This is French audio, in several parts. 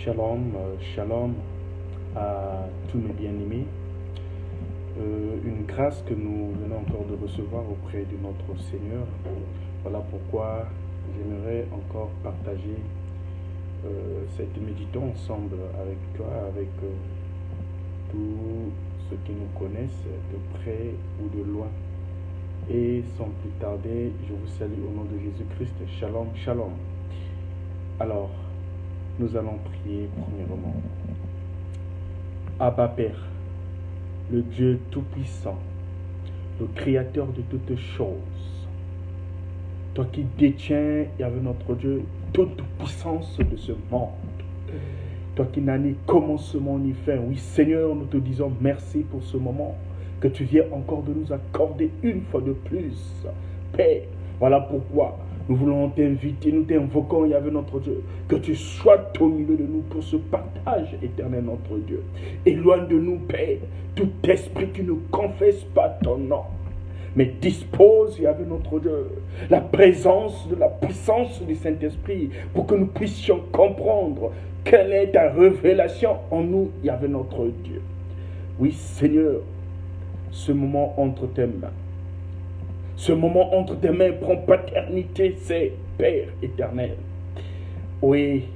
Shalom, shalom à tous mes bien-aimés. Une grâce que nous venons encore de recevoir auprès de notre Seigneur. Voilà pourquoi j'aimerais encore partager cette méditation ensemble avec toi, avec tous ceux qui nous connaissent de près ou de loin. Et sans plus tarder, je vous salue au nom de Jésus-Christ. Shalom, shalom. Alors, nous allons prier premièrement. Abba Père, le Dieu Tout-Puissant, le Créateur de toutes choses, toi qui détiens, Yahvé notre Dieu, toute puissance de ce monde, toi qui n'as ni commencement ni fin, oui Seigneur, nous te disons merci pour ce moment que tu viens encore de nous accorder une fois de plus. Père, voilà pourquoi nous voulons t'inviter, nous t'invoquons, Yahvé notre Dieu, que tu sois au milieu de nous pour ce partage éternel, notre Dieu. Éloigne de nous, Père, tout esprit qui ne confesse pas ton nom, mais dispose, Yahvé notre Dieu, la présence de la puissance du Saint-Esprit pour que nous puissions comprendre quelle est ta révélation en nous, Yahvé notre Dieu. Oui, Seigneur, ce moment entre tes mains. Ce moment entre tes mains prend paternité, c'est Père éternel. Oui,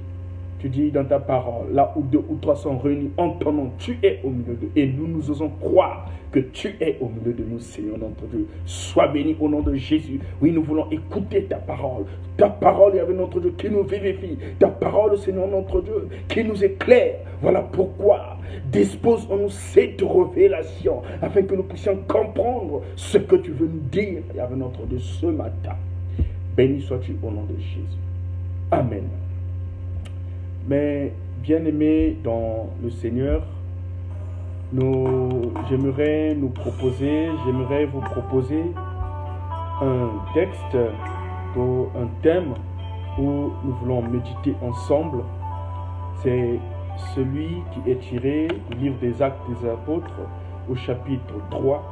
tu dis dans ta parole, là où 2 ou 3 sont réunis en ton nom, tu es au milieu d'eux. Et nous osons croire que tu es au milieu de nous, Seigneur notre Dieu. Sois béni au nom de Jésus. Oui, nous voulons écouter ta parole. Ta parole, Yahvé notre Dieu, qui nous vivifie. Ta parole, Seigneur notre Dieu, qui nous éclaire. Voilà pourquoi dispose en nous cette révélation, afin que nous puissions comprendre ce que tu veux nous dire, Yahvé notre Dieu, ce matin. Béni sois-tu au nom de Jésus. Amen. Mais bien-aimés dans le Seigneur, j'aimerais vous proposer un texte, un thème où nous voulons méditer ensemble. C'est celui qui est tiré du livre des Actes des Apôtres au chapitre 3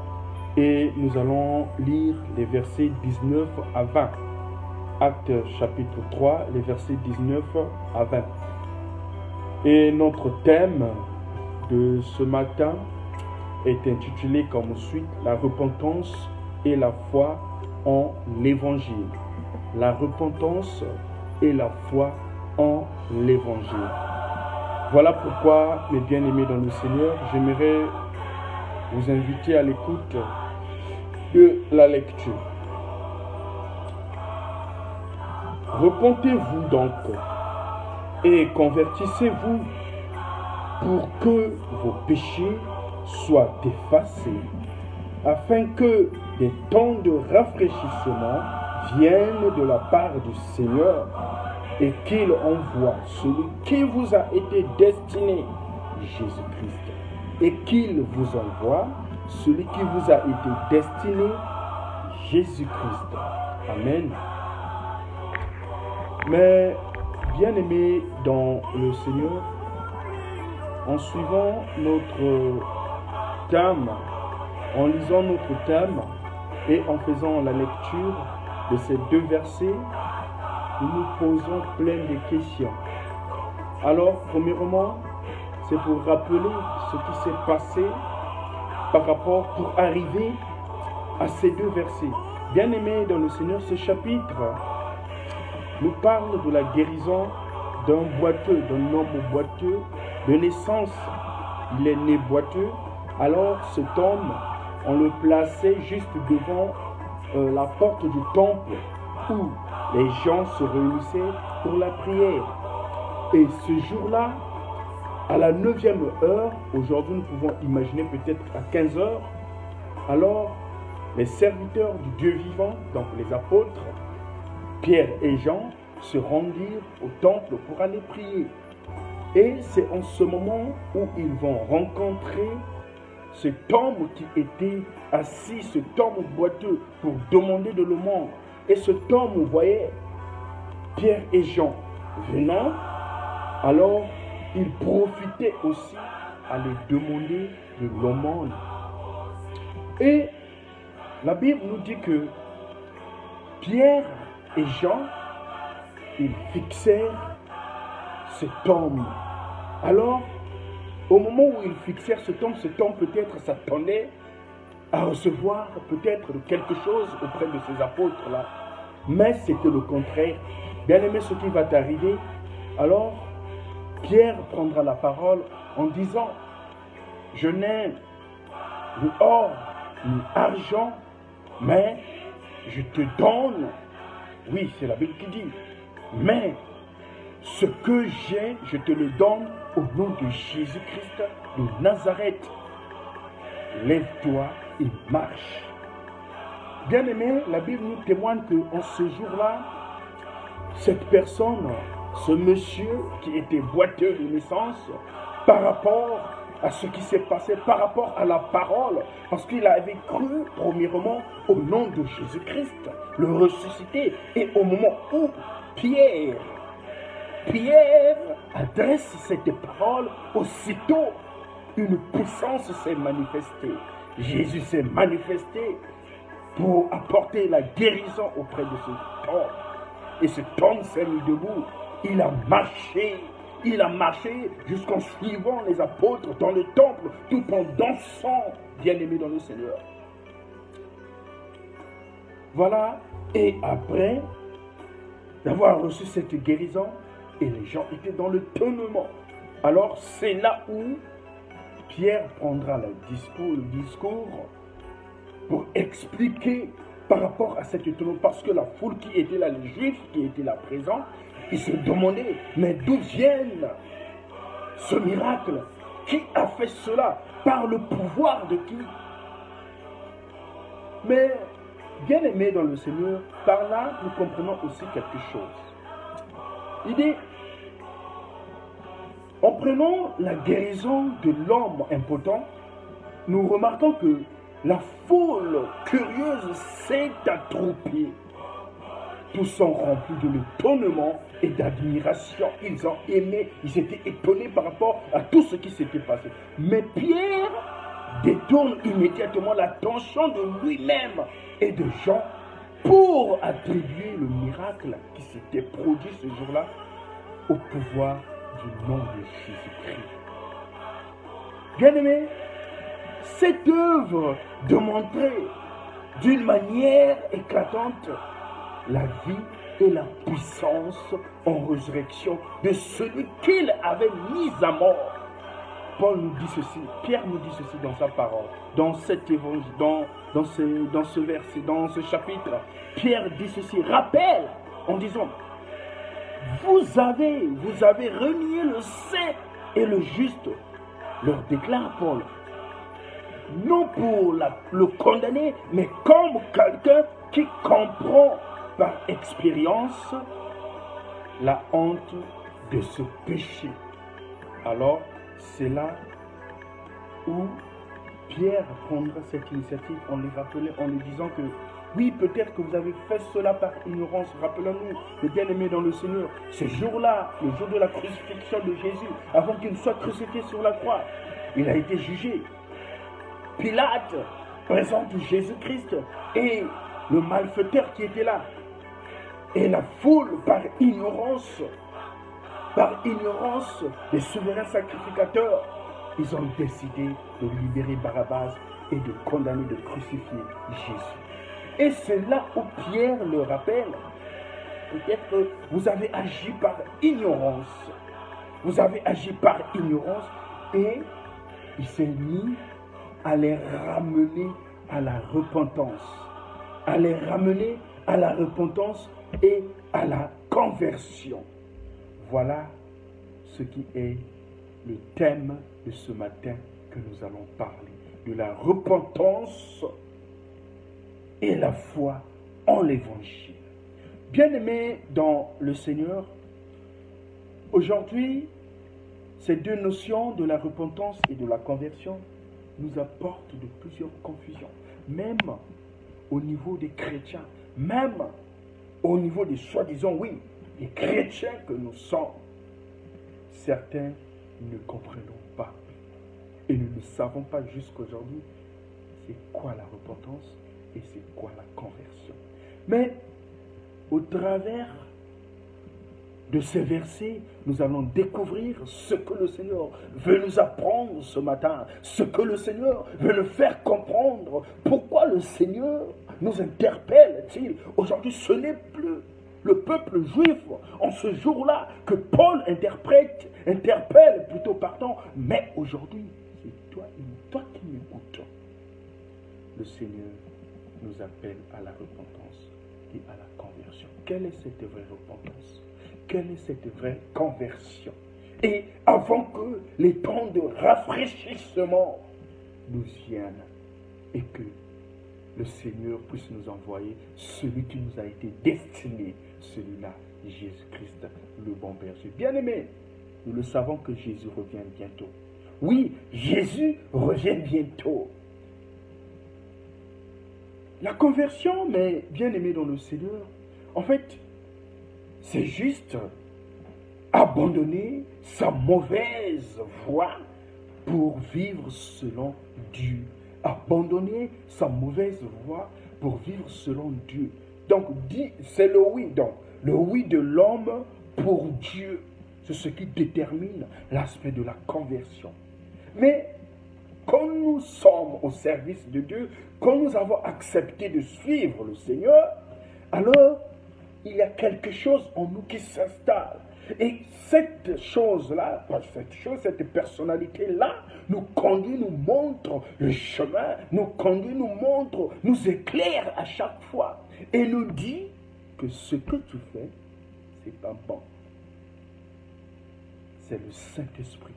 et nous allons lire les versets 19 à 20. Actes chapitre 3, les versets 19 à 20. Et notre thème de ce matin est intitulé comme suit: la repentance et la foi en l'évangile. La repentance et la foi en l'évangile. Voilà pourquoi, mes bien-aimés dans le Seigneur, j'aimerais vous inviter à l'écoute de la lecture. Repentez-vous donc et convertissez-vous pour que vos péchés soient effacés, afin que des temps de rafraîchissement viennent de la part du Seigneur et qu'il envoie celui qui vous a été destiné, Jésus-Christ, et qu'il vous envoie celui qui vous a été destiné, Jésus-Christ. Amen. Mais, bien-aimés dans le Seigneur, en suivant notre thème, en lisant notre thème et en faisant la lecture de ces 2 versets, nous nous posons plein de questions. Alors, premièrement, c'est pour rappeler ce qui s'est passé par rapport pour arriver à ces 2 versets. Bien-aimés dans le Seigneur, ce chapitre nous parle de la guérison d'un boiteux, d'un homme boiteux. De naissance, il est né boiteux. Alors cet homme, on le plaçait juste devant la porte du temple où les gens se réunissaient pour la prière. Et ce jour-là, à la 9e heure, aujourd'hui nous pouvons imaginer peut-être à 15 heures, alors les serviteurs du Dieu vivant, donc les apôtres, Pierre et Jean, se rendirent au temple pour aller prier. Et c'est en ce moment où ils vont rencontrer cet homme qui était assis, cet homme boiteux, pour demander de l'aumône. Et cet homme, vous voyez, Pierre et Jean venant, alors ils profitaient aussi à les demander de l'aumône. Et la Bible nous dit que Pierre et Jean, ils fixèrent cet homme Alors, au moment où ils fixèrent ce temple peut-être s'attendait à recevoir peut-être quelque chose auprès de ces apôtres-là. Mais c'était le contraire. Bien aimé, ce qui va t'arriver, alors Pierre prendra la parole en disant, je n'ai ni or ni argent, mais je te donne, oui, c'est la Bible qui dit, mais ce que j'ai, je te le donne au nom de Jésus-Christ de Nazareth. Lève-toi et marche. Bien aimé, la Bible nous témoigne qu'en ce jour-là, cette personne, ce monsieur qui était boiteux de naissance, par rapport à ce qui s'est passé, par rapport à la parole, parce qu'il avait cru premièrement au nom de Jésus-Christ, le ressuscité, et au moment où Pierre adresse cette parole, aussitôt une puissance s'est manifestée. Jésus s'est manifesté pour apporter la guérison auprès de cet homme. Et cet homme s'est mis debout. Il a marché jusqu'en suivant les apôtres dans le temple, tout en dansant, bien-aimé dans le Seigneur. Voilà, et après d'avoir reçu cette guérison, et les gens étaient dans le tonnement. Alors c'est là où Pierre prendra le discours pour expliquer par rapport à cet étonnement, parce que la foule qui était là, les Juifs qui étaient là présents, ils se demandaient, mais d'où viennent ce miracle? Qui a fait cela? Par le pouvoir de qui? Mais, bien aimé dans le Seigneur, par là, nous comprenons aussi quelque chose. Il dit, en prenant la guérison de l'homme impotent, nous remarquons que la foule curieuse s'est attroupée. Tous sont remplis de l'étonnement et d'admiration. Ils ont aimé, ils étaient étonnés par rapport à tout ce qui s'était passé. Mais Pierre détourne immédiatement l'attention de lui-même et de Jean pour attribuer le miracle qui s'était produit ce jour-là au pouvoir du nom de Jésus-Christ. Bien-aimé, cette œuvre démontrait d'une manière éclatante la vie et la puissance en résurrection de celui qu'il avait mis à mort. Paul nous dit ceci, Pierre nous dit ceci dans sa parole, dans cet évangile, dans ce verset, dans ce chapitre. Pierre dit ceci, rappelle en disant, vous avez renié le saint et le juste, leur déclare Paul, non pour le condamner, mais comme quelqu'un qui comprend par expérience la honte de ce péché. Alors, c'est là où Pierre prendra cette initiative en les rappelant, en lui disant que oui, peut-être que vous avez fait cela par ignorance. Rappelons-nous, les bien-aimés dans le Seigneur, ce jour-là, le jour de la crucifixion de Jésus, avant qu'il soit crucifié sur la croix, il a été jugé. Pilate présente Jésus-Christ et le malfaiteur qui était là. Et la foule, par ignorance des souverains sacrificateurs, ils ont décidé de libérer Barabbas et de condamner, de crucifier Jésus. Et c'est là où Pierre le rappelle. Peut-être que vous avez agi par ignorance. Vous avez agi par ignorance et il s'est mis à les ramener à la repentance. À les ramener à la repentance et à la conversion. Voilà ce qui est le thème de ce matin que nous allons parler. De la repentance et la foi en l'évangile. Bien-aimés dans le Seigneur, aujourd'hui, ces deux notions de la repentance et de la conversion nous apportent de plusieurs confusions. Même au niveau des chrétiens, même au niveau des soi-disant, oui, les chrétiens que nous sommes, certains ne comprenons pas et nous ne savons pas jusqu'aujourd'hui c'est quoi la repentance et c'est quoi la conversion. Mais au travers de ces versets, nous allons découvrir ce que le Seigneur veut nous apprendre ce matin, ce que le Seigneur veut nous faire comprendre. Pourquoi le Seigneur nous interpelle-t-il? Aujourd'hui, ce n'est plus le peuple juif en ce jour-là que Paul interpelle plutôt, pardon, mais aujourd'hui, c'est toi qui m'écoutes. Le Seigneur nous appelle à la repentance et à la conversion. Quelle est cette vraie repentance? Quelle est cette vraie conversion? Et avant que les temps de rafraîchissement nous viennent et que le Seigneur puisse nous envoyer celui qui nous a été destiné, celui-là, Jésus-Christ, le bon berger. Bien-aimés, nous le savons que Jésus revient bientôt. Oui, Jésus revient bientôt. La conversion, mais bien-aimés dans le Seigneur, en fait, c'est juste abandonner sa mauvaise voie pour vivre selon Dieu. Abandonner sa mauvaise voie pour vivre selon Dieu. Donc, c'est le oui. Donc, le oui de l'homme pour Dieu. C'est ce qui détermine l'aspect de la conversion. Mais, quand nous sommes au service de Dieu, quand nous avons accepté de suivre le Seigneur, alors, il y a quelque chose en nous qui s'installe. Et cette chose-là, cette personnalité-là, nous conduit, nous montre le chemin, nous conduit, nous montre, nous éclaire à chaque fois. Et nous dit que ce que tu fais, c'est pas bon. C'est le Saint-Esprit.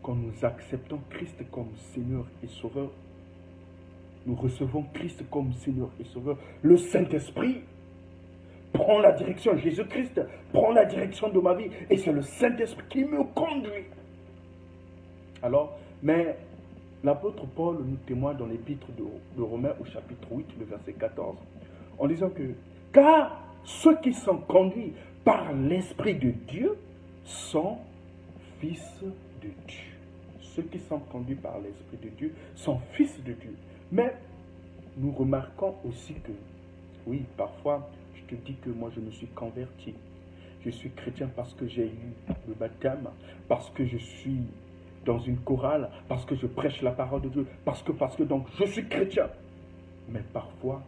Quand nous acceptons Christ comme Seigneur et Sauveur, nous recevons Christ comme Seigneur et Sauveur. Le Saint-Esprit prend la direction. Jésus-Christ prend la direction de ma vie. Et c'est le Saint-Esprit qui me conduit. Alors, mais l'apôtre Paul nous témoigne dans l'épître de Romains au chapitre 8, le verset 14, en disant que « Car ceux qui sont conduits par l'Esprit de Dieu sont fils de Dieu. » Ceux qui sont conduits par l'Esprit de Dieu sont fils de Dieu. Mais nous remarquons aussi que, oui, parfois, je te dis que moi je me suis converti. Je suis chrétien parce que j'ai eu le baptême, parce que je suis dans une chorale, parce que je prêche la parole de Dieu, parce que donc je suis chrétien. Mais parfois,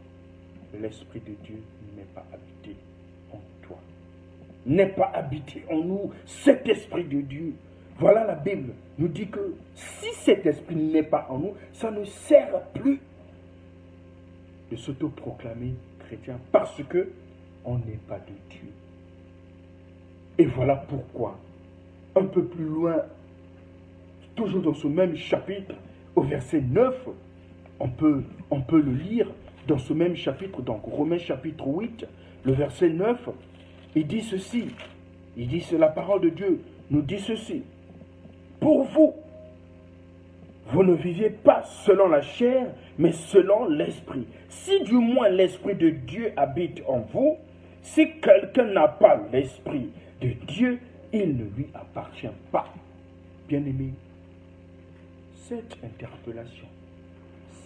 l'Esprit de Dieu n'est pas habité en toi. N'est pas habité en nous, cet Esprit de Dieu. Voilà, la Bible nous dit que si cet esprit n'est pas en nous, ça ne sert plus de s'auto-proclamer chrétien parce que on n'est pas de Dieu. Et voilà pourquoi, un peu plus loin, toujours dans ce même chapitre, au verset 9, on peut le lire dans ce même chapitre, donc Romains chapitre 8, le verset 9, il dit ceci, il dit, c'est la parole de Dieu, nous dit ceci. Pour vous, vous ne vivez pas selon la chair, mais selon l'esprit. Si du moins l'esprit de Dieu habite en vous, si quelqu'un n'a pas l'esprit de Dieu, il ne lui appartient pas. Bien-aimé, cette interpellation,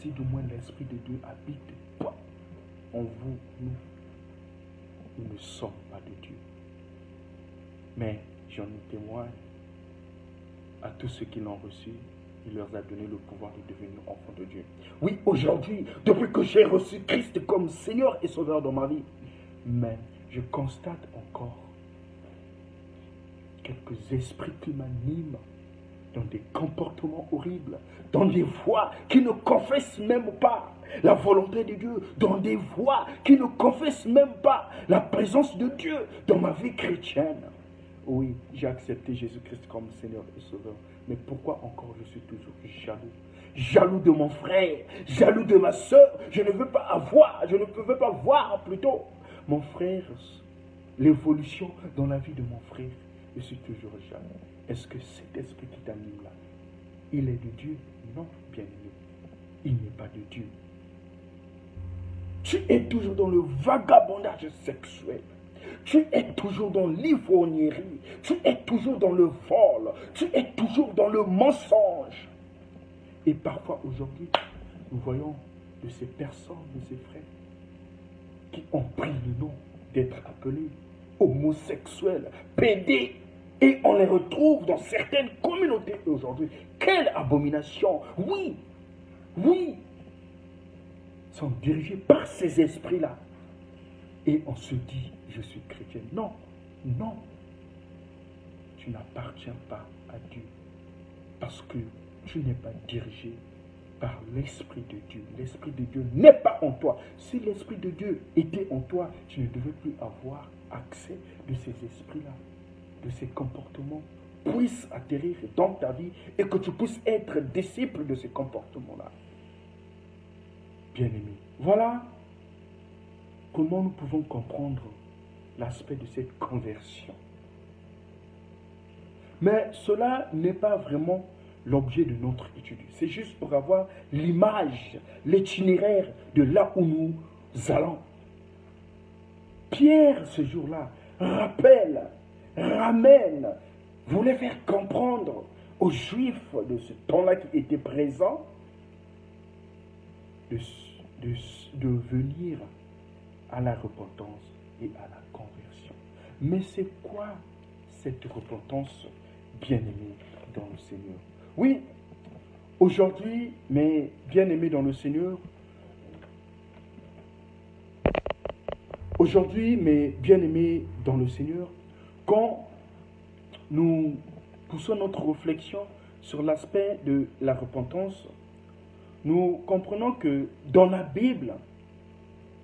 si du moins l'esprit de Dieu habite pas en vous, nous ne sommes pas de Dieu. Mais j'en témoigne à tous ceux qui l'ont reçu, il leur a donné le pouvoir de devenir enfants de Dieu. Oui, aujourd'hui, depuis que j'ai reçu Christ comme Seigneur et Sauveur dans ma vie, mais je constate encore quelques esprits qui m'animent dans des comportements horribles, dans des voies qui ne confessent même pas la volonté de Dieu, dans des voies qui ne confessent même pas la présence de Dieu dans ma vie chrétienne. Oui, j'ai accepté Jésus-Christ comme Seigneur et Sauveur. Mais pourquoi encore je suis toujours jaloux? Jaloux de mon frère, jaloux de ma soeur. Je ne veux pas voir plutôt mon frère, l'évolution dans la vie de mon frère. Je suis toujours jaloux. Est-ce que cet esprit qui t'anime là, il est de Dieu? Non, bien aimé. Il n'est pas de Dieu. Tu es toujours dans le vagabondage sexuel. Tu es toujours dans l'ivrognerie, tu es toujours dans le vol, tu es toujours dans le mensonge. Et parfois aujourd'hui, nous voyons de ces personnes, de ces frères, qui ont pris le nom d'être appelés homosexuels, pédés, et on les retrouve dans certaines communautés aujourd'hui. Quelle abomination! Oui, oui, sont dirigés par ces esprits-là. Et on se dit, je suis chrétien. Non, non, tu n'appartiens pas à Dieu. Parce que tu n'es pas dirigé par l'Esprit de Dieu. L'Esprit de Dieu n'est pas en toi. Si l'Esprit de Dieu était en toi, tu ne devais plus avoir accès de ces esprits-là, de ces comportements, puissent atterrir dans ta vie et que tu puisses être disciple de ces comportements-là. Bien-aimé, voilà comment nous pouvons comprendre l'aspect de cette conversion. Mais cela n'est pas vraiment l'objet de notre étude. C'est juste pour avoir l'image, l'itinéraire de là où nous allons. Pierre, ce jour-là, rappelle, ramène, voulait faire comprendre aux Juifs de ce temps-là qui étaient présents de venir à la repentance et à la conversion. Mais c'est quoi cette repentance, bien-aimée dans le Seigneur? Oui, aujourd'hui, mes bien-aimés dans le Seigneur, quand nous poussons notre réflexion sur l'aspect de la repentance, nous comprenons que dans la Bible,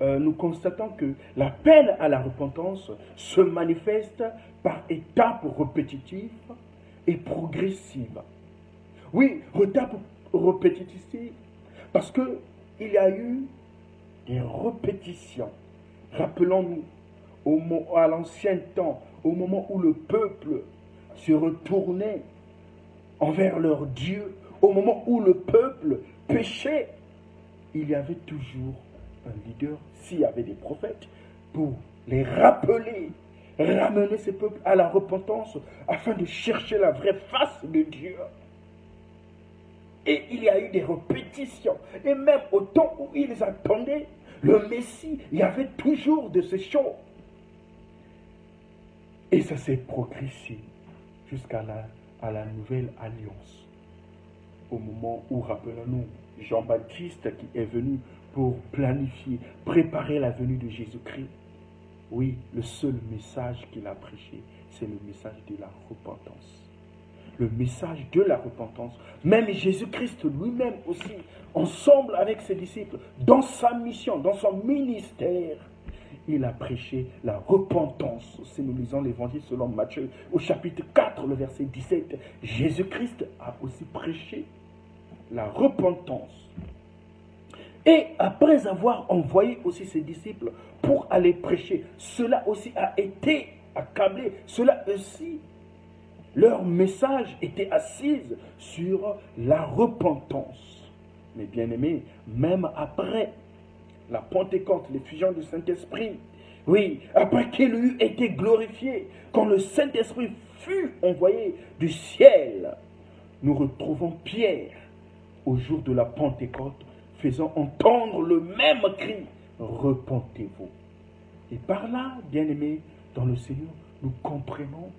nous constatons que l'appel à la repentance se manifeste par étapes répétitives et progressives. Oui, étapes répétitives, parce qu'il y a eu des répétitions. Rappelons-nous, à l'ancien temps, au moment où le peuple se retournait envers leur Dieu, au moment où le peuple péchait, il y avait toujours un leader, s'il y avait des prophètes, pour les rappeler, ramener ces peuples à la repentance, afin de chercher la vraie face de Dieu. Et il y a eu des répétitions. Et même au temps où ils attendaient le Messie, il y avait toujours de ces choses. Et ça s'est progressé jusqu'à la nouvelle alliance. Au moment où, rappelons-nous, Jean-Baptiste qui est venu pour planifier, préparer la venue de Jésus-Christ. Oui, le seul message qu'il a prêché, c'est le message de la repentance. Le message de la repentance. Même Jésus-Christ lui-même aussi, ensemble avec ses disciples, dans sa mission, dans son ministère, il a prêché la repentance. Si nous lisons l'évangile selon Matthieu, au chapitre 4, le verset 17, Jésus-Christ a aussi prêché la repentance. Et après avoir envoyé aussi ses disciples pour aller prêcher, cela aussi a été accablé. Cela aussi, leur message était assis sur la repentance. Mais bien aimés, même après la Pentecôte, l'effusion du Saint-Esprit, oui, après qu'il eut été glorifié, quand le Saint-Esprit fut envoyé du ciel, nous retrouvons Pierre au jour de la Pentecôte, faisant entendre le même cri, repentez-vous. Et par là, bien-aimés, dans le Seigneur, nous comprenons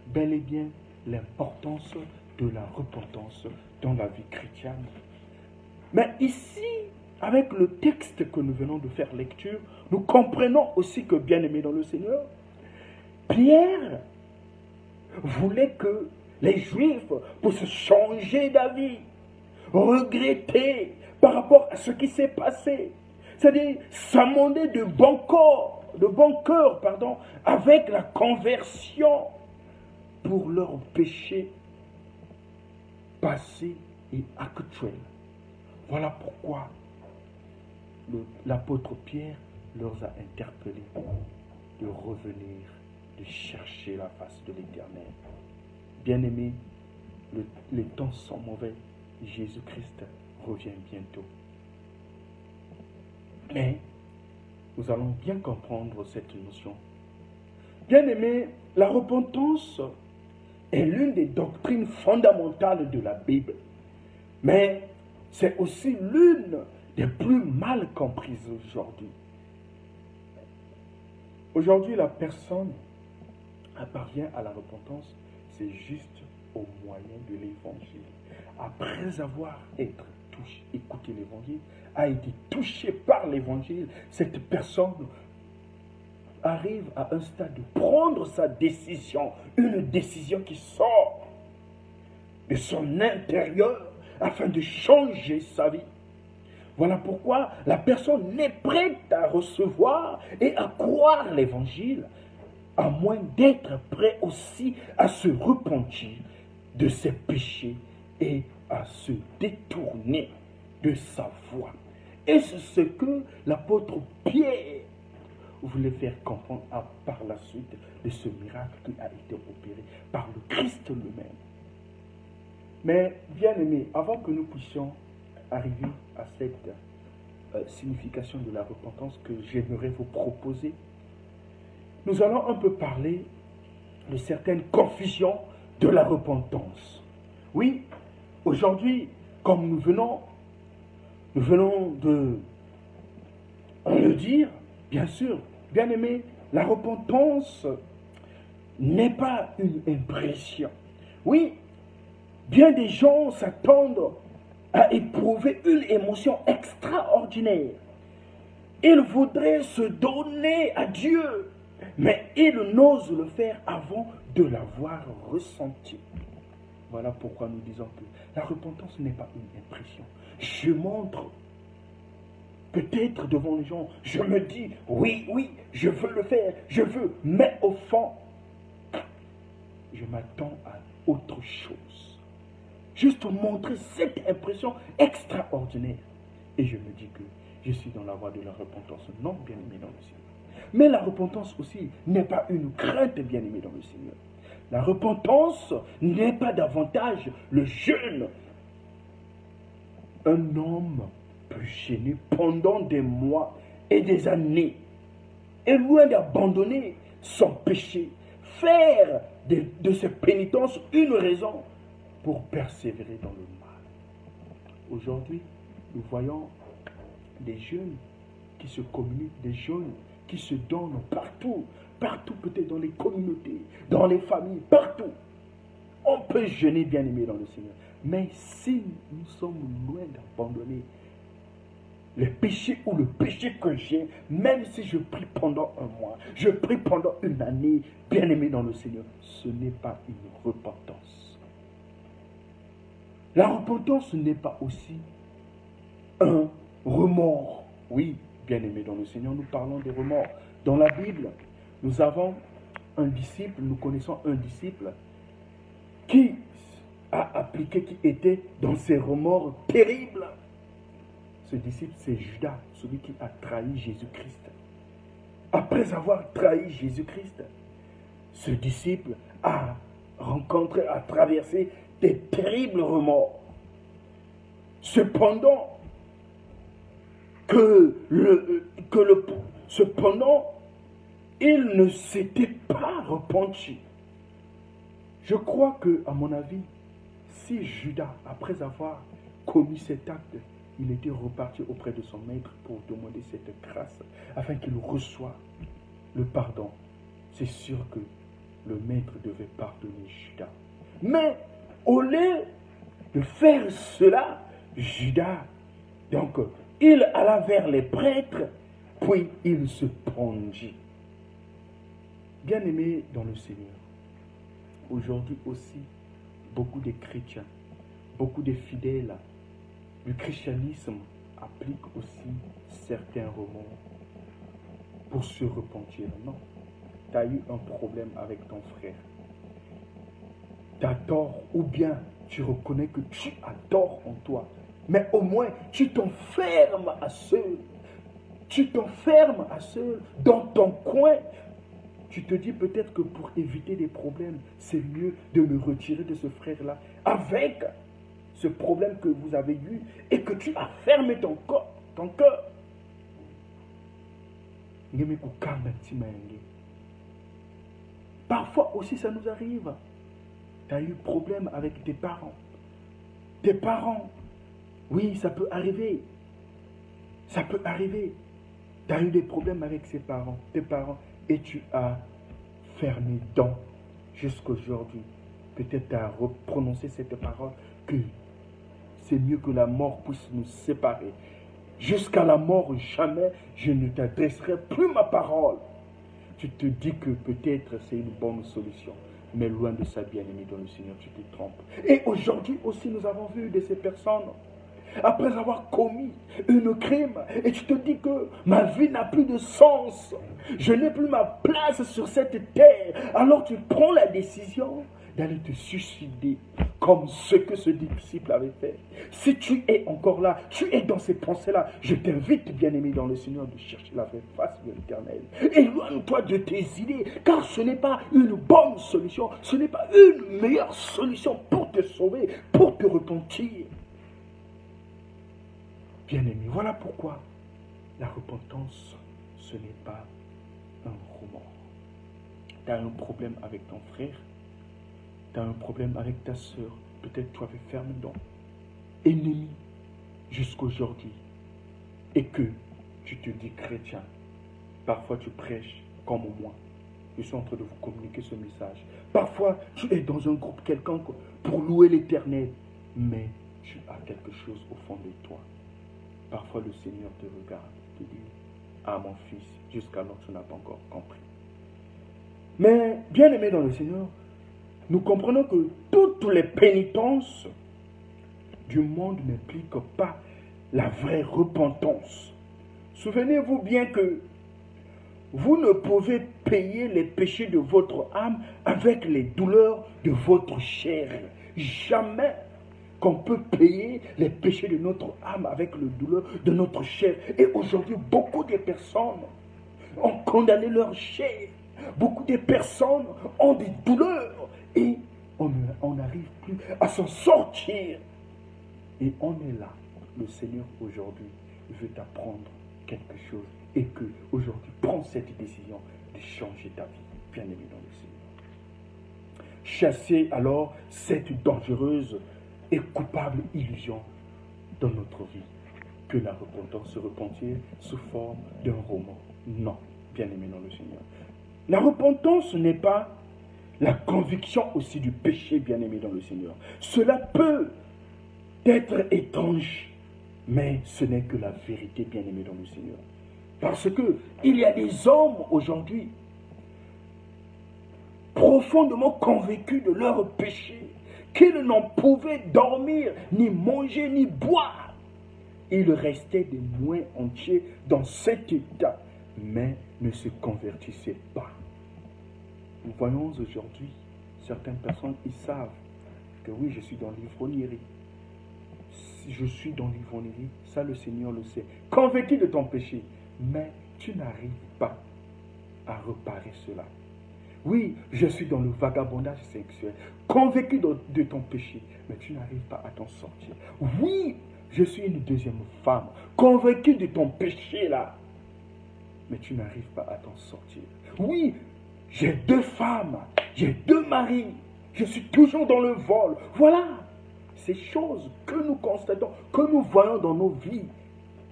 bel et bien l'importance de la repentance dans la vie chrétienne. Mais ici, avec le texte que nous venons de faire lecture, nous comprenons aussi que, bien-aimés dans le Seigneur, Pierre voulait que les Juifs puissent changer d'avis, regretter par rapport à ce qui s'est passé. C'est-à-dire s'amender de bon cœur, avec la conversion pour leurs péchés passés et actuels. Voilà pourquoi l'apôtre Pierre leur a interpellés de revenir, de chercher la face de l'Éternel. Bien-aimés, les temps sont mauvais. Jésus-Christ revient bientôt. Mais nous allons bien comprendre cette notion. Bien-aimés, la repentance est l'une des doctrines fondamentales de la Bible. Mais c'est aussi l'une des plus mal comprises aujourd'hui. Aujourd'hui, la personne parvient à la repentance, c'est juste au moyen de l'évangile. Après avoir écouté l'évangile, a été touché par l'évangile, cette personne arrive à un stade de prendre sa décision, une décision qui sort de son intérieur afin de changer sa vie. Voilà pourquoi la personne est prête à recevoir et à croire l'évangile, à moins d'être prêt aussi à se repentir de ses péchés et à se détourner de sa voie. Et c'est ce que l'apôtre Pierre voulait faire comprendre par la suite de ce miracle qui a été opéré par le Christ lui-même. Mais bien aimé, avant que nous puissions arriver à cette signification de la repentance que j'aimerais vous proposer, nous allons un peu parler de certaines confusions de la repentance. Oui, aujourd'hui, comme nous venons de le dire, bien sûr, bien aimé, la repentance n'est pas une impression. Oui, bien des gens s'attendent à éprouver une émotion extraordinaire. Ils voudraient se donner à Dieu, mais ils n'osent le faire avant de l'avoir ressenti. Voilà pourquoi nous disons que la repentance n'est pas une impression. Je montre, peut-être devant les gens, je me dis, oui, je veux le faire, je veux, mais au fond, je m'attends à autre chose. Juste montrer cette impression extraordinaire. Et je me dis que je suis dans la voie de la repentance. Non, bien-aimé dans le Seigneur. Mais la repentance aussi n'est pas une crainte, bien-aimé dans le Seigneur. La repentance n'est pas davantage le jeûne. Un homme peut jeûner pendant des mois et des années. Et loin d'abandonner son péché, faire de ses pénitences une raison pour persévérer dans le mal. Aujourd'hui, nous voyons des jeunes qui se communiquent, des jeunes qui se donnent partout, peut-être dans les communautés, dans les familles, partout. On peut jeûner, bien aimé dans le Seigneur. Mais si nous sommes loin d'abandonner le péché ou le péché que j'ai, même si je prie pendant un mois, je prie pendant une année, bien aimé dans le Seigneur, ce n'est pas une repentance. La repentance n'est pas aussi un remords. Oui, bien aimé dans le Seigneur, nous parlons de remords. Dans la Bible, nous avons un disciple, nous connaissons un disciple qui a appliqué, qui était dans ses remords terribles. Ce disciple, c'est Judas, celui qui a trahi Jésus-Christ. Après avoir trahi Jésus-Christ, ce disciple a rencontré, a traversé des terribles remords. Cependant, il ne s'était pas repenti. Je crois que, à mon avis, si Judas, après avoir commis cet acte, il était reparti auprès de son maître pour demander cette grâce, afin qu'il reçoive le pardon, c'est sûr que le maître devait pardonner Judas. Mais au lieu de faire cela, Judas, donc, il alla vers les prêtres, puis il se pendit. Bien-aimés dans le Seigneur, aujourd'hui aussi, beaucoup de chrétiens, beaucoup de fidèles du christianisme appliquent aussi certains remords pour se repentir. Non, tu as eu un problème avec ton frère. Tu as tort, ou bien tu reconnais que tu as tort en toi. Mais au moins, tu t'enfermes à seul. Tu t'enfermes à seul dans ton coin. Tu te dis peut-être que pour éviter des problèmes, c'est mieux de me retirer de ce frère-là avec ce problème que vous avez eu et que tu as fermé ton cœur. Parfois aussi, ça nous arrive. Tu as eu problème avec tes parents. Tes parents, oui, ça peut arriver. Ça peut arriver. Tu as eu des problèmes avec tes parents, et tu as fermé dans jusqu'aujourd'hui, peut-être à prononcer cette parole, que c'est mieux que la mort puisse nous séparer. Jusqu'à la mort, jamais je ne t'adresserai plus ma parole. Tu te dis que peut-être c'est une bonne solution, mais loin de ça, bien-aimé dans le Seigneur, tu te trompes. Et aujourd'hui aussi, nous avons vu de ces personnes, après avoir commis une crime, et tu te dis que ma vie n'a plus de sens, je n'ai plus ma place sur cette terre, alors tu prends la décision d'aller te suicider, comme ce que ce disciple avait fait. Si tu es encore là, tu es dans ces pensées-là, je t'invite, bien-aimé dans le Seigneur, de chercher la vraie face de l'Éternel. Éloigne-toi de tes idées, car ce n'est pas une bonne solution, ce n'est pas une meilleure solution pour te sauver, pour te repentir. Bien-aimé, voilà pourquoi la repentance, ce n'est pas un remords. Tu as un problème avec ton frère, tu as un problème avec ta soeur, peut-être tu avais fait un don, ennemi jusqu'aujourd'hui, et que tu te dis chrétien, parfois tu prêches comme moi, je suis en train de vous communiquer ce message, parfois tu es dans un groupe quelconque pour louer l'Éternel, mais tu as quelque chose au fond de toi. Parfois le Seigneur te regarde, te dit, ah mon fils, jusqu'alors tu n'as pas encore compris. Mais bien aimé dans le Seigneur, nous comprenons que toutes les pénitences du monde n'impliquent pas la vraie repentance. Souvenez-vous bien que vous ne pouvez payer les péchés de votre âme avec les douleurs de votre chair. Jamais qu'on peut payer les péchés de notre âme avec le douleur de notre chair. Et aujourd'hui, beaucoup de personnes ont condamné leur chair. Beaucoup de personnes ont des douleurs et on n'arrive plus à s'en sortir. Et on est là. Le Seigneur aujourd'hui veut t'apprendre quelque chose et que aujourd'hui prends cette décision de changer ta vie, bien aimé dans le Seigneur. Chassez alors cette dangereuse et coupable illusion dans notre vie que la repentance se repentir sous forme d'un roman. Non, bien aimé dans le Seigneur. La repentance n'est pas la conviction aussi du péché, bien aimé dans le Seigneur. Cela peut être étrange, mais ce n'est que la vérité, bien aimé dans le Seigneur. Parce que il y a des hommes aujourd'hui profondément convaincus de leur péché, qu'ils n'en pouvaient dormir, ni manger, ni boire. Ils restaient des mois entiers dans cet état, mais ne se convertissaient pas. Nous voyons aujourd'hui, certaines personnes, ils savent que oui, je suis dans l'ivrognerie. Je suis dans l'ivrognerie, ça le Seigneur le sait. Convaincu de ton péché, mais tu n'arrives pas à réparer cela. Oui, je suis dans le vagabondage sexuel, convaincu de ton péché, mais tu n'arrives pas à t'en sortir. Oui, je suis une deuxième femme, convaincue de ton péché là, mais tu n'arrives pas à t'en sortir. Oui, j'ai 2 femmes, j'ai 2 maris, je suis toujours dans le vol. Voilà, ces choses que nous constatons, que nous voyons dans nos vies.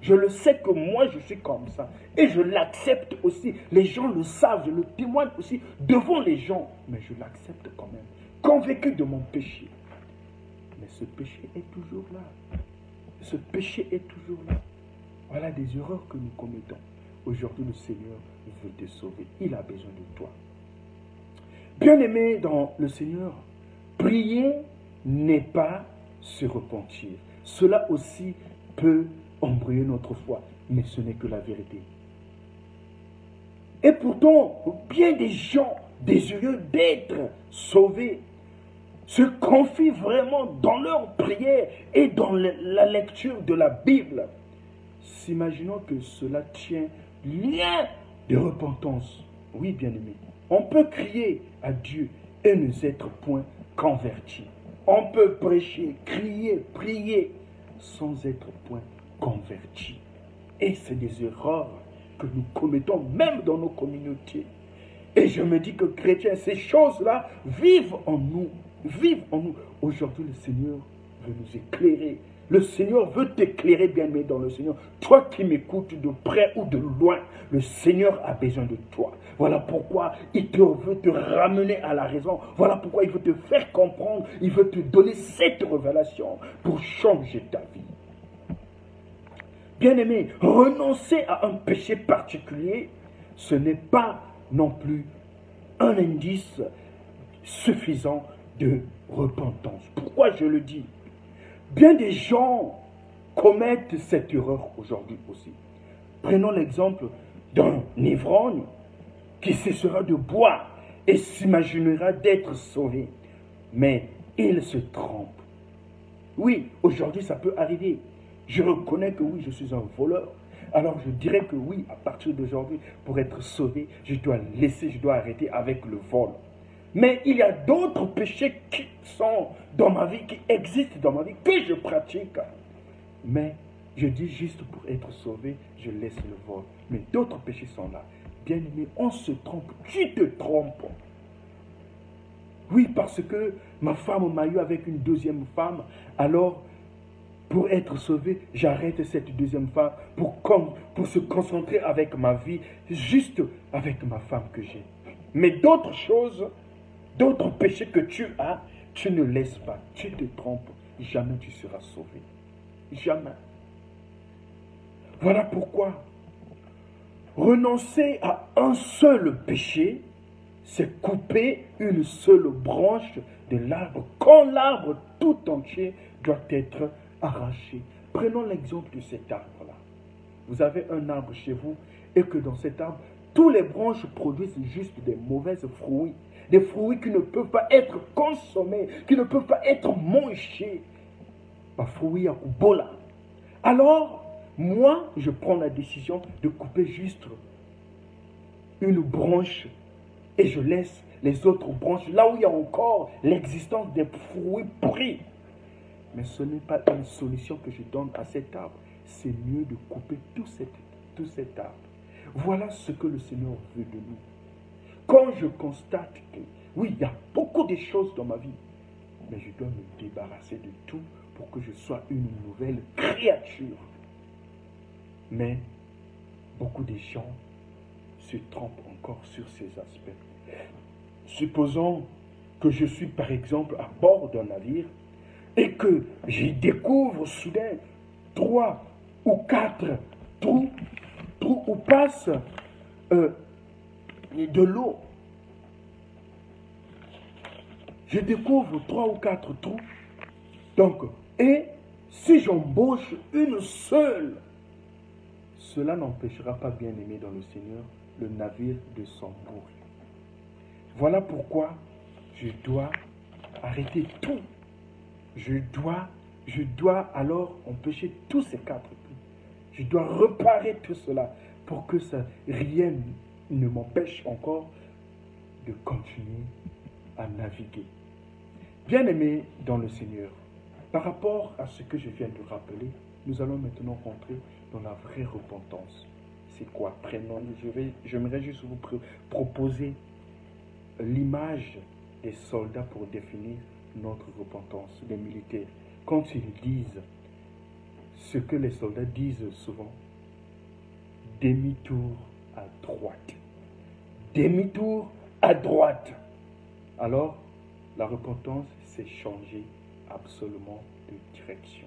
Je le sais que moi je suis comme ça. Et je l'accepte aussi. Les gens le savent, je le témoigne aussi devant les gens. Mais je l'accepte quand même. Convaincu de mon péché. Mais ce péché est toujours là. Ce péché est toujours là. Voilà des erreurs que nous commettons. Aujourd'hui le Seigneur veut te sauver. Il a besoin de toi. Bien-aimé dans le Seigneur, prier n'est pas se repentir. Cela aussi peut embrouiller notre foi, mais ce n'est que la vérité. Et pourtant, bien des gens désireux d'être sauvés se confient vraiment dans leur prière et dans la lecture de la Bible. S'imaginons que cela tient lien de repentance. Oui, bien-aimé, on peut crier à Dieu et ne s'être point converti. On peut prêcher, crier, prier sans être point converti. Et c'est des erreurs que nous commettons même dans nos communautés. Et je me dis que chrétiens, ces choses-là vivent en nous. Vivent en nous. Aujourd'hui, le Seigneur veut nous éclairer Le Seigneur veut t'éclairer, bien-aimé dans le Seigneur. Toi qui m'écoutes de près ou de loin, le Seigneur a besoin de toi. Voilà pourquoi il veut te ramener à la raison. Voilà pourquoi il veut te faire comprendre. Il veut te donner cette révélation pour changer ta vie. Bien-aimé, renoncer à un péché particulier, ce n'est pas non plus un indice suffisant de repentance. Pourquoi je le dis? Bien des gens commettent cette erreur aujourd'hui aussi. Prenons l'exemple d'un ivrogne qui cessera de boire et s'imaginera d'être sauvé. Mais il se trompe. Oui, aujourd'hui ça peut arriver. Je reconnais que oui, je suis un voleur. Alors je dirais que oui, à partir d'aujourd'hui, pour être sauvé, je dois arrêter avec le vol. Mais il y a d'autres péchés qui sont dans ma vie, qui existent dans ma vie, que je pratique. Mais je dis juste pour être sauvé, je laisse le vol. Mais d'autres péchés sont là. Bien aimé, on se trompe. Tu te trompes. Oui, parce que ma femme m'a eu avec une deuxième femme. Alors, pour être sauvé, j'arrête cette deuxième femme pour se concentrer avec ma vie, juste avec ma femme que j'ai. Mais d'autres choses, d'autres péchés que tu as, tu ne laisses pas. Tu te trompes. Jamais tu seras sauvé. Jamais. Voilà pourquoi renoncer à un seul péché, c'est couper une seule branche de l'arbre, quand l'arbre tout entier doit être arraché. Prenons l'exemple de cet arbre-là. Vous avez un arbre chez vous et que dans cet arbre, tous les branches produisent juste des mauvais fruits. Des fruits qui ne peuvent pas être consommés, qui ne peuvent pas être mangés. Pas fruits à Kubola. Alors, moi, je prends la décision de couper juste une branche et je laisse les autres branches là où il y a encore l'existence des fruits pris. Mais ce n'est pas une solution que je donne à cet arbre. C'est mieux de couper tout cet arbre. Voilà ce que le Seigneur veut de nous. Quand je constate que, oui, il y a beaucoup de choses dans ma vie, mais je dois me débarrasser de tout pour que je sois une nouvelle créature. Mais beaucoup de gens se trompent encore sur ces aspects. Supposons que je suis par exemple à bord d'un navire et que j'y découvre soudain 3 ou 4 trous où passe de l'eau. Je découvre 3 ou 4 trous. Donc, et si j'embauche une seule, cela n'empêchera pas, bien aimé dans le Seigneur, le navire de s'embourir. Voilà pourquoi je dois arrêter tout. Je dois alors empêcher tous ces 4 trous. Je dois réparer tout cela pour que rien ne m'empêche encore de continuer à naviguer. Bien-aimé dans le Seigneur, par rapport à ce que je viens de rappeler, nous allons maintenant rentrer dans la vraie repentance. C'est quoi? J'aimerais juste vous proposer l'image des soldats pour définir notre repentance, des militaires. Quand ils disent ce que les soldats disent souvent, demi-tour à droite. Demi-tour à droite. Alors, la repentance, c'est changer absolument de direction.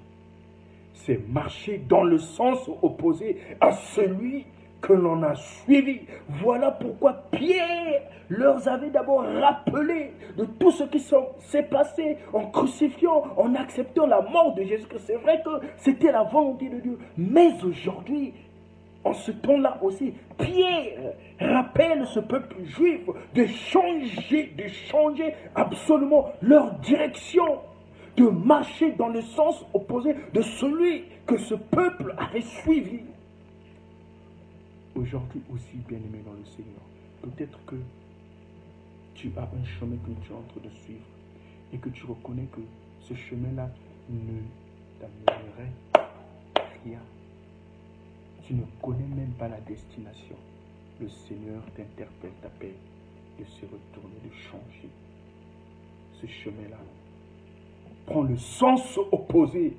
C'est marcher dans le sens opposé à celui que l'on a suivi. Voilà pourquoi Pierre leur avait d'abord rappelé de tout ce qui s'est passé en crucifiant, en acceptant la mort de Jésus. C'est vrai que c'était la volonté de Dieu. Mais aujourd'hui, en ce temps-là aussi, Pierre rappelle ce peuple juif de changer absolument leur direction, de marcher dans le sens opposé de celui que ce peuple avait suivi. Aujourd'hui aussi, bien-aimé dans le Seigneur, peut-être que tu as un chemin que tu es en train de suivre et que tu reconnais que ce chemin-là ne t'amènerait rien. Tu ne connais même pas la destination. Le Seigneur t'interpelle, t'appelle de se retourner, de changer ce chemin-là. Prends le sens opposé.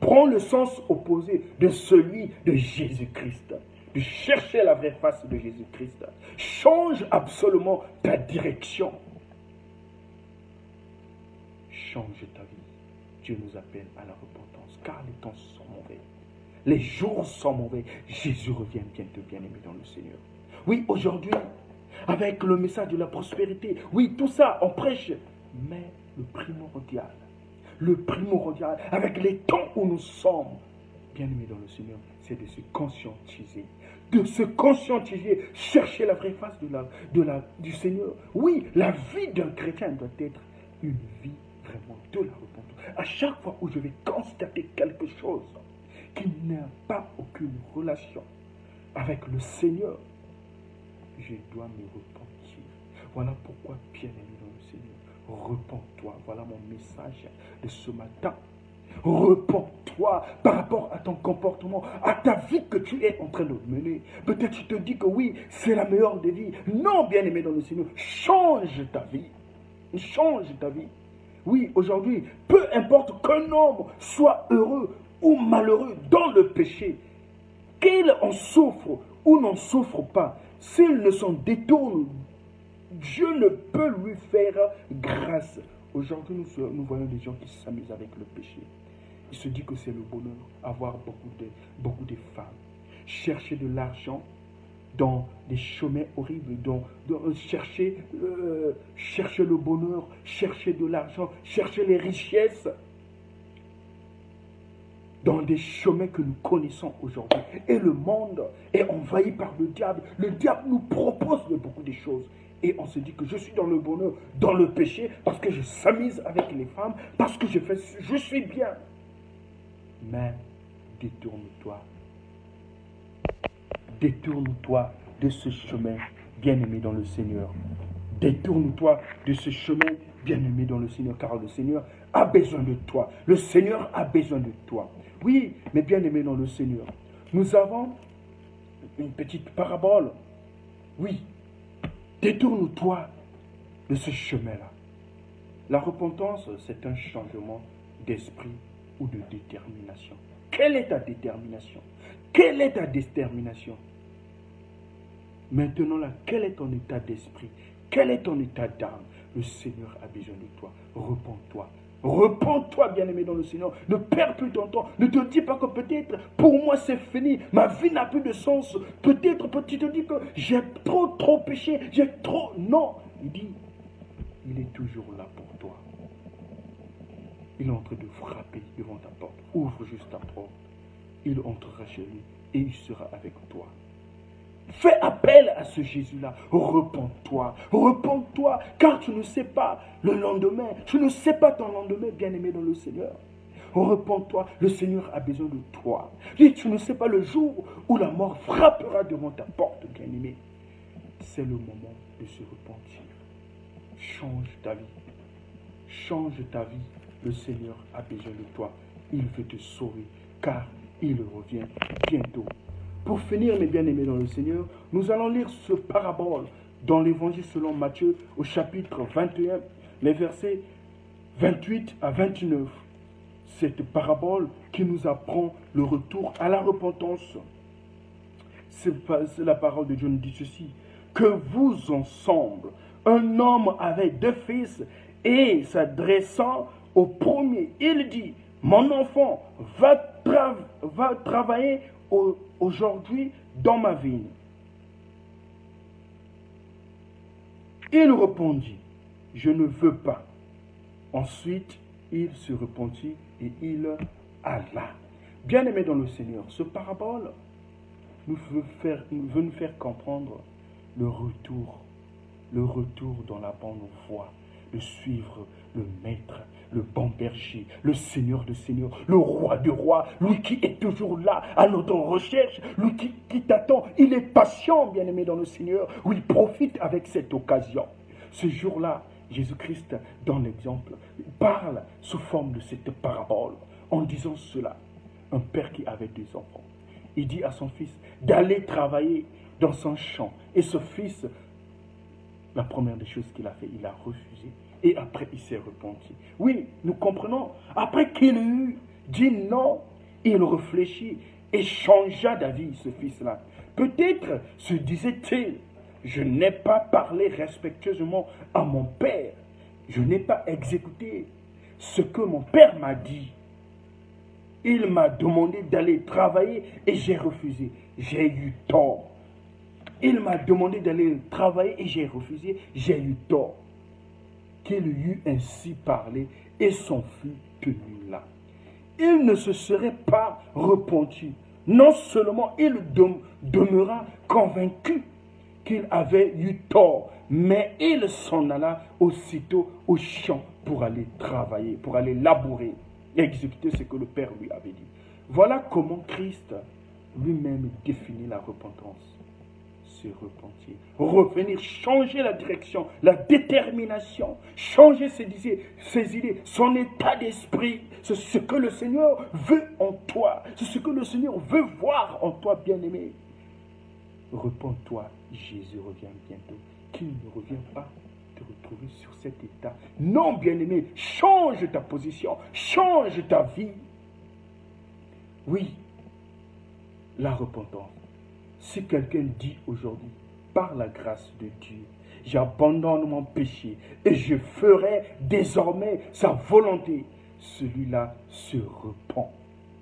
prend le sens opposé de celui de Jésus-Christ. De chercher la vraie face de Jésus-Christ. Change absolument ta direction. Change ta vie. Dieu nous appelle à la repentance, car les temps sont mauvais. Les jours sont mauvais. Jésus revient bientôt, bien-aimé dans le Seigneur. Oui, aujourd'hui, avec le message de la prospérité, oui, tout ça, on prêche. Mais le primordial, avec les temps où nous sommes, bien-aimés dans le Seigneur, c'est de se conscientiser. De se conscientiser, chercher la vraie face du Seigneur. Oui, la vie d'un chrétien doit être une vie vraiment de la repentance. À chaque fois où je vais constater quelque chose qui n'a pas aucune relation avec le Seigneur, je dois me repentir. Voilà pourquoi, bien-aimé dans le Seigneur, repens-toi. Voilà mon message de ce matin. Repens-toi par rapport à ton comportement, à ta vie que tu es en train de mener. Peut-être tu te dis que oui, c'est la meilleure des vies. Non, bien-aimé dans le Seigneur, change ta vie. Change ta vie. Oui, aujourd'hui, peu importe qu'un homme soit heureux ou malheureux dans le péché, qu'il en souffre ou n'en souffre pas, s'il ne s'en détourne, Dieu ne peut lui faire grâce. Aujourd'hui, nous voyons des gens qui s'amusent avec le péché. Ils se disent que c'est le bonheur, avoir beaucoup de femmes, chercher de l'argent dans des chemins horribles, chercher le bonheur, chercher de l'argent, chercher les richesses dans des chemins que nous connaissons aujourd'hui. Et le monde est envahi par le diable. Le diable nous propose beaucoup de choses. Et on se dit que je suis dans le bonheur, dans le péché, parce que je s'amuse avec les femmes, parce que je suis bien. Mais détourne-toi. Détourne-toi de ce chemin, bien-aimé dans le Seigneur. Détourne-toi de ce chemin, bien-aimé dans le Seigneur, car le Seigneur a besoin de toi. Le Seigneur a besoin de toi. Oui, mais bien-aimé dans le Seigneur, nous avons une petite parabole. Oui, détourne-toi de ce chemin-là. La repentance, c'est un changement d'esprit ou de détermination. Quelle est ta détermination? Quelle est ta détermination? Maintenant là, quel est ton état d'esprit? Quel est ton état d'âme? Le Seigneur a besoin de toi. Repens-toi. Repens-toi, bien-aimé dans le Seigneur. Ne perds plus ton temps. Ne te dis pas que peut-être pour moi c'est fini. Ma vie n'a plus de sens. Peut-être tu te dis que j'ai trop péché. J'ai trop... Non. Il dit, il est toujours là pour toi. Il est en train de frapper devant ta porte. Ouvre juste ta porte. Il entrera chez lui et il sera avec toi. Fais appel à ce Jésus-là. Repens-toi. Repens-toi. Car tu ne sais pas le lendemain. Tu ne sais pas ton lendemain, bien-aimé dans le Seigneur. Repens-toi. Le Seigneur a besoin de toi. Et tu ne sais pas le jour où la mort frappera devant ta porte, bien-aimé. C'est le moment de se repentir. Change ta vie. Change ta vie. Le Seigneur a besoin de toi. Il veut te sauver. Car il revient bientôt. Pour finir, mes bien-aimés dans le Seigneur, nous allons lire ce parabole dans l'évangile selon Matthieu au chapitre 21, les versets 28 à 29. Cette parabole qui nous apprend le retour à la repentance. C'est la parole de Dieu nous dit ceci. Que vous ensemble, un homme avait 2 fils et s'adressant au premier, il dit, mon enfant, va travailler aujourd'hui dans ma vigne. Il répondit, je ne veux pas. Ensuite, il se repentit et il alla. Bien-aimé dans le Seigneur, ce parabole veut nous faire comprendre le retour dans la bonne voie, de suivre le Maître, le bon berger, le Seigneur de Seigneurs, le Roi de rois, lui qui est toujours là à notre recherche, lui qui t'attend. Il est patient, bien-aimé dans le Seigneur. Oui, profite avec cette occasion. Ce jour-là, Jésus-Christ, dans l'exemple, parle sous forme de cette parabole en disant cela. Un père qui avait 2 enfants, il dit à son fils d'aller travailler dans son champ. Et ce fils, la première des choses qu'il a fait, il a refusé. Et après, il s'est repenti. Oui, nous comprenons. Après qu'il ait dit non, il réfléchit et changea d'avis, ce fils-là. Peut-être se disait-il, je n'ai pas parlé respectueusement à mon père. Je n'ai pas exécuté ce que mon père m'a dit. Il m'a demandé d'aller travailler et j'ai refusé. J'ai eu tort. Il m'a demandé d'aller travailler et j'ai refusé. J'ai eu tort. Qu'il eût ainsi parlé et s'en fut tenu là. Il ne se serait pas repenti. Non seulement il demeura convaincu qu'il avait eu tort, mais il s'en alla aussitôt au champ pour aller travailler, pour aller labourer et exécuter ce que le Père lui avait dit. Voilà comment Christ lui-même définit la repentance. Se repentir, revenir, changer la direction, la détermination, changer ses idées, son état d'esprit. C'est ce que le Seigneur veut en toi. C'est ce que le Seigneur veut voir en toi, bien-aimé. Repends-toi, Jésus revient bientôt. Qu'il ne revient pas te retrouver sur cet état. Non, bien-aimé, change ta position, change ta vie. Oui, la repentance. Si quelqu'un dit aujourd'hui, par la grâce de Dieu, j'abandonne mon péché et je ferai désormais sa volonté, celui-là se repent.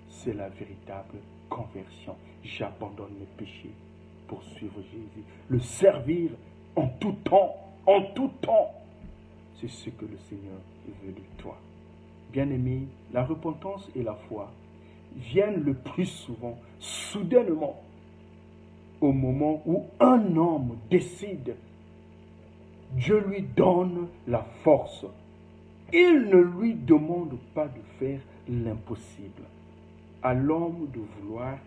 C'est la véritable conversion. J'abandonne mes péchés pour suivre Jésus, le servir en tout temps, en tout temps. C'est ce que le Seigneur veut de toi. Bien-aimé, la repentance et la foi viennent le plus souvent, soudainement, au moment où un homme décide, Dieu lui donne la force. Il ne lui demande pas de faire l'impossible. À l'homme de vouloir,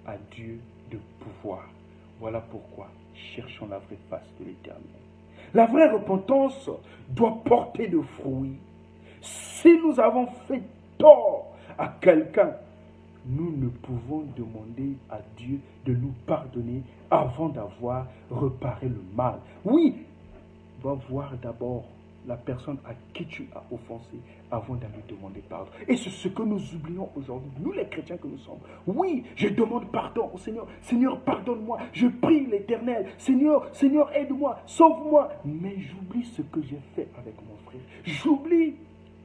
à Dieu de pouvoir. Voilà pourquoi cherchons la vraie face de l'Éternel. La vraie repentance doit porter de fruits. Si nous avons fait tort à quelqu'un, nous ne pouvons demander à Dieu de nous pardonner avant d'avoir réparé le mal. Oui, va voir d'abord la personne à qui tu as offensé avant d'aller demander pardon. Et c'est ce que nous oublions aujourd'hui, nous les chrétiens que nous sommes. Oui, je demande pardon au Seigneur. Seigneur, pardonne-moi. Je prie l'Éternel. Seigneur, Seigneur, aide-moi, sauve-moi. Mais j'oublie ce que j'ai fait avec mon frère. J'oublie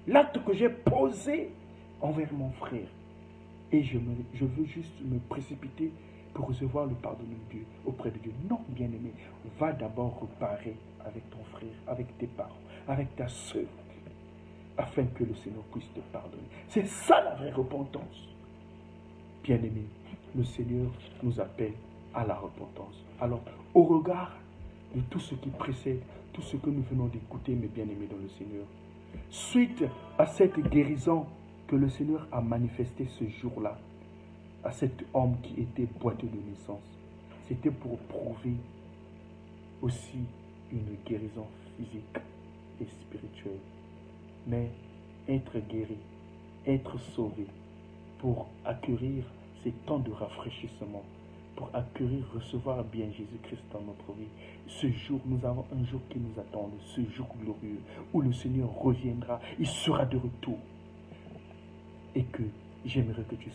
l'acte que j'ai posé envers mon frère. Et je veux juste me précipiter pour recevoir le pardon de Dieu auprès de Dieu. Non, bien-aimé, va d'abord réparer avec ton frère, avec tes parents, avec ta soeur, afin que le Seigneur puisse te pardonner. C'est ça la vraie repentance. Bien-aimé, le Seigneur nous appelle à la repentance. Alors, au regard de tout ce qui précède, tout ce que nous venons d'écouter, mes bien-aimés dans le Seigneur, suite à cette guérison que le Seigneur a manifesté ce jour-là à cet homme qui était boiteux de naissance, c'était pour prouver aussi une guérison physique et spirituelle. Mais être guéri, être sauvé, pour acquérir ces temps de rafraîchissement, pour acquérir, recevoir bien Jésus-Christ dans notre vie. Ce jour, nous avons un jour qui nous attend, ce jour glorieux, où le Seigneur reviendra, il sera de retour. Et que j'aimerais que tu